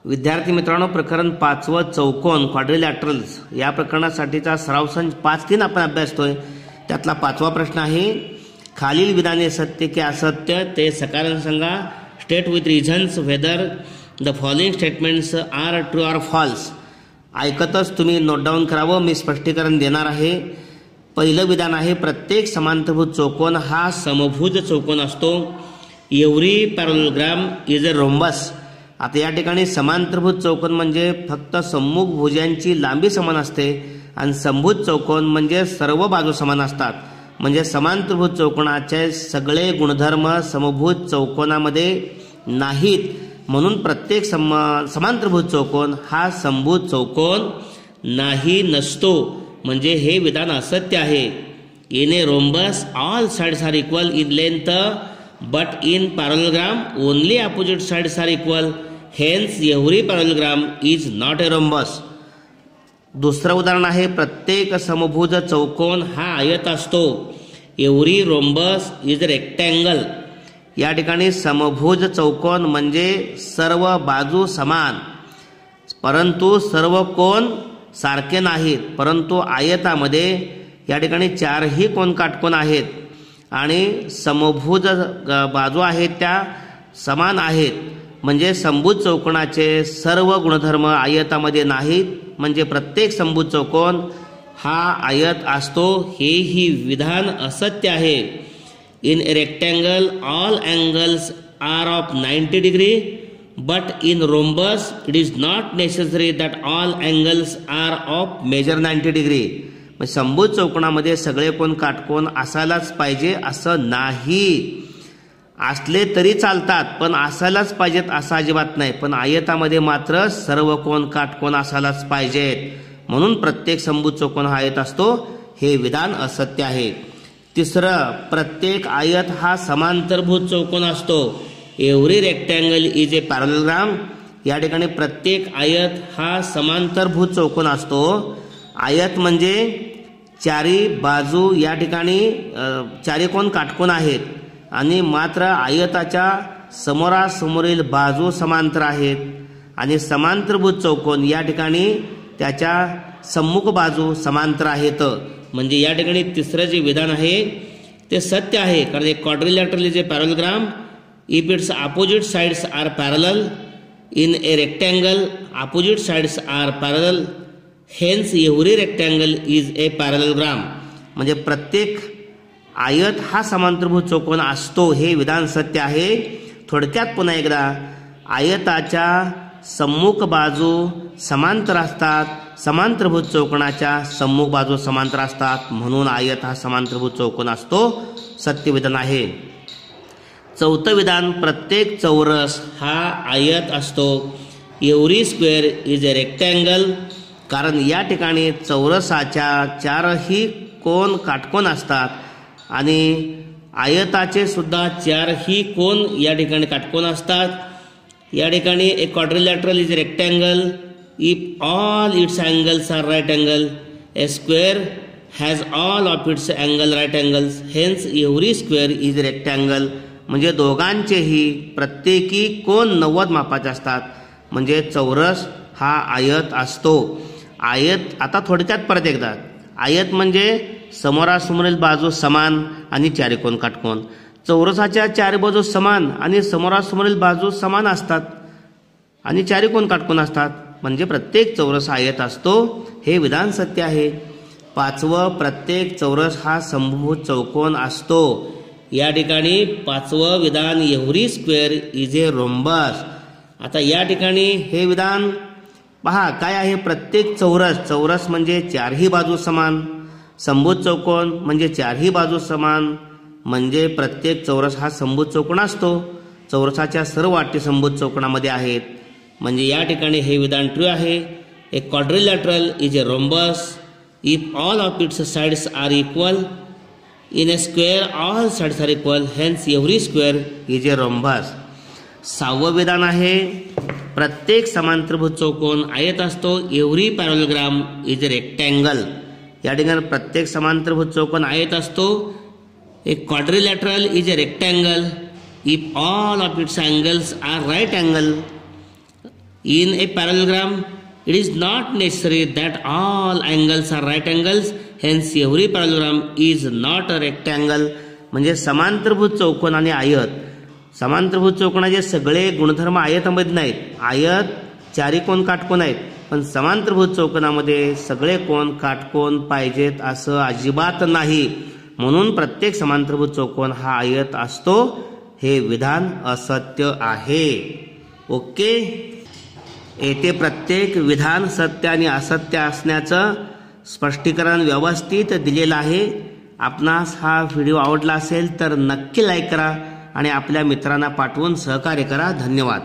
विद्यार्थी मित्रांनो, प्रकरण 5 चौकोन क्वाड्रिलॅटरल्स या प्रकरणासाठीचा सराव संच 5-3 आपण अभ्यासतोय। त्यातला 5वा प्रश्न आहे, खालील विधाने सत्य की असत्य ते सकारात्मक सांगा। State with reasons whether the following statements are true or false. ऐकतच तुम्ही नोट डाऊन करावं, मी स्पष्टीकरण देणार आहे। पहिलं विधान आहे, प्रत्येक समांतरभुज चौकोन हा समभुज चौकोन असतो। Every parallelogram is a rhombus. आता या ठिकाणी समांतरभुज चौकोन म्हणजे फक्त सम्मुख भुजांची लांबी समान असते आणि समभुज चौकोन म्हणजे सर्व बाजू समान असतात। म्हणजे समांतरभुज चौकोनाचे सगळे गुणधर्म समभुज चौकोनामध्ये नाहीत, म्हणून प्रत्येक समांतरभुज चौकोन हा समभुज चौकोन नाही नसतो। म्हणजे हे विधान असत्य आहे। In a rhombus all sides are equal in length but in parallelogram only opposite sides are equal, hence every parallelogram is not a rhombus. दुसरं उदाहरण आहे, प्रत्येक समभुज चौकोन हा आयत असतो। Every rhombus is a rectangle. या ठिकाणी समभुज चौकोन म्हणजे सर्व बाजू समान, परंतु सर्व कोन सारखे नाहीत। परंतु आयतामध्ये या ठिकाणी 4ही कोन काटकोन आहेत आणि समभुज बाजू आहेत त्या समान आहेत। म्हणजे समभुज चौकोनाचे सर्व गुणधर्म आयतामध्ये नाहीत, म्हणजे प्रत्येक समभुज चौकोन हा आयत असतो। हेही विधान असत्य आहे। In a rectangle all angles are of 90 degree but in rhombus it is not necessary that all angles are of measure 90 degree. समभुज चौकोनामध्ये सगळे कोन काटकोन असायलाच पाहिजे असं नाही, असले तरी चालतात पण असायलाच पाहिजेत असं अजिबात नाही। पण आयतामध्ये मात्र सर्व कोन काटकोन असायलाच पाहिजेत, म्हणून प्रत्येक समभुज चौकोन हा आयत असतो। हे विधान असत्य आहे। तिसरं, प्रत्येक आयत हा समांतरभुज चौकोन असतो। Every rectangle is a parallelogram. या ठिकाणी प्रत्येक आयत हा समांतरभुज चौकोन असतो। आयत म्हणजे चारी बाजू या ठिकाणी चारी कोन काटकोन आहेत आणि मात्र आयताच्या समोरासमोरील बाजू समांतर आहेत आणि समांतरभुज चौकोन या ठिकाणी त्याच्या सम्मुख बाजू समांतर आहेत। म्हणजे या ठिकाणी तिसरं जे विधान आहे ते सत्य आहे, कारण एक quadrilateral is a parallelogram if its opposite sides are parallel. In a rectangle opposite sides are parallel, hence every rectangle is a parallelogram. म्हणजे प्रत्येक आयत हा समांतरभुज चौकोन असतो। हे विधान सत्य आहे। थोडक्यात पुन्हा एकदा, आयताच्या सम्मुख बाजू समांतर असतात, समांतरभुज चौकोनाच्या सम्मुख बाजू समांतर असतात, म्हणून आयत हा समांतरभुज चौकोन असतो। सत्य विधान आहे। चौथं विधान, प्रत्येक चौरस हा आयत असतो। Every square is a rectangle. कारण या ठिकाणी चौरसाच्या 4ही कोन काटकोन असतात आणि आयताचे सुद्धा 4ही कोन या ठिकाणी काटकोन असतात। या ठिकाणी a quadrilateral is rectangle if all its angles are right angle. A square has all of its angle right angles, hence every square is rectangle. म्हणजे दोघांचेही प्रत्येकी कोन 90 मापाचे असतात, म्हणजे चौरस हा आयत असतो। आयत आता थोडक्यात परत एकदा, आयत म्हणजे समोरासमोरील बाजू समान आणि चारी कोन काटकोन। चौरसाच्या 4 बाजू समान आणि समोरासमोरील बाजू समान असतात आणि चारी कोन काटकोन असतात, म्हणजे प्रत्येक चौरस आयत असतो। हे विधान सत्य आहे। 5वं, प्रत्येक चौरस हा समभुज चौकोन असतो। या ठिकाणी 5वं विधान, every square is a rhombus. आता या ठिकाणी हे विधान पहा काय आहे, प्रत्येक चौरस, चौरस म्हणजे 4ही बाजू समान, समभुज चौकोन म्हणजे 4ही बाजू समान, म्हणजे प्रत्येक चौरस हा समभुज चौकोन असतो। चौरसाच्या सर्व अटी समभुज चौकोनामध्ये आहेत, म्हणजे या ठिकाणी हे विधान ट्रू आहे। A quadrilateral is a rhombus if all of its sides are equal. In a square all sides are equal, hence every square is a rhombus. 6वं विधान आहे, प्रत्येक समांतरभुज चौकोन आयत असतो। Every parallelogram is a rectangle. या ठिकाणी प्रत्येक समांतरभुज चौकोन आयत असतो। A quadrilateral is a rectangle if all of its angles are right angle. In a parallelogram, it is not necessary that all angles are right angles. Hence, every parallelogram is not a rectangle. म्हणजे समांतरभुज चौकोन आणि आयत, समांतरभुज चौकोनाचे सगळे गुणधर्म आयतामध्ये नाहीत. आयत चारी कोण काटकोन आहेत, पण समांतरभुज चौकोनामध्ये सगळे कोण काटकोन पाहिजेत असं अजिबात नाही. म्हणून प्रत्येक समांतरभुज चौकोन हा आयत असतो. हे विधान असत्य आहे. ओके. येथे प्रत्येक विधान सत्य आणि असत्य असण्याचं स्पष्टीकरण व्यवस्थित दिलेलं आहे. आपणास हा व्हिडिओ आवडला असेल तर नक्की लाईक करा आणि आपल्या मित्रांना पाठवून सहकार्य करा. धन्यवाद.